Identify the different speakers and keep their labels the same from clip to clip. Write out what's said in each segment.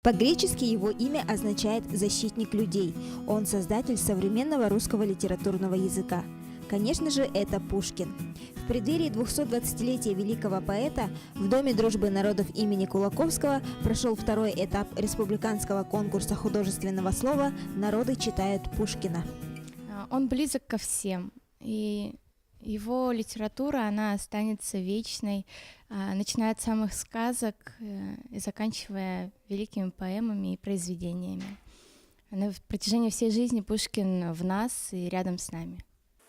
Speaker 1: По-гречески его имя означает «защитник людей». Он создатель современного русского литературного языка. Конечно же, это Пушкин. В преддверии 220-летия великого поэта в Доме дружбы народов имени Кулаковского прошел второй этап республиканского конкурса художественного слова «Народы читают Пушкина».
Speaker 2: Он близок ко всем, и его литература, она останется вечной, начиная от самых сказок и заканчивая великими поэмами и произведениями. На протяжении всей жизни Пушкин в нас и рядом с нами.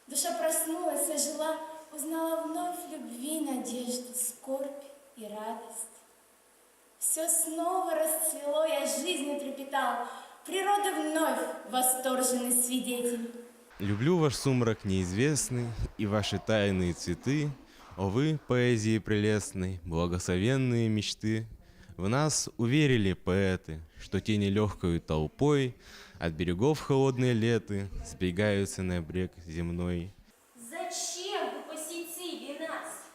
Speaker 3: Душа проснулась, ожила, узнала вновь любви, надежду, скорбь и радость. Все снова расцвело, я жизнью трепетал, природа вновь восторженный свидетель.
Speaker 4: Люблю ваш сумрак неизвестный и ваши тайные цветы, о вы, поэзии прелестной, благословенные мечты. В нас уверили поэты, что тени легкою толпой от берегов холодной леты сбегаются на брег земной.
Speaker 3: Зачем вы посетили нас,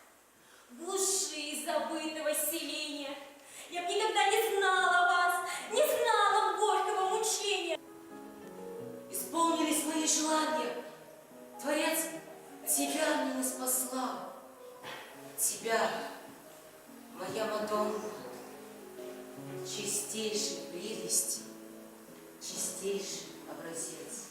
Speaker 3: глуши забытого селения? Я б никогда не знала вас, не знала горького мучения.
Speaker 5: Исполнились мои желания, Творец, тебя мне не спасла. Тебя, моя Мадонна, чистейшей прелести, чистейший образец.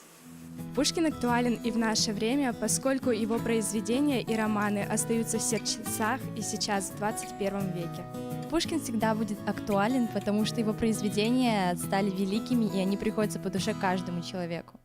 Speaker 6: Пушкин актуален и в наше время, поскольку его произведения и романы остаются в сердцах и сейчас, в 21 веке.
Speaker 2: Пушкин всегда будет актуален, потому что его произведения стали великими, и они приходятся по душе каждому человеку.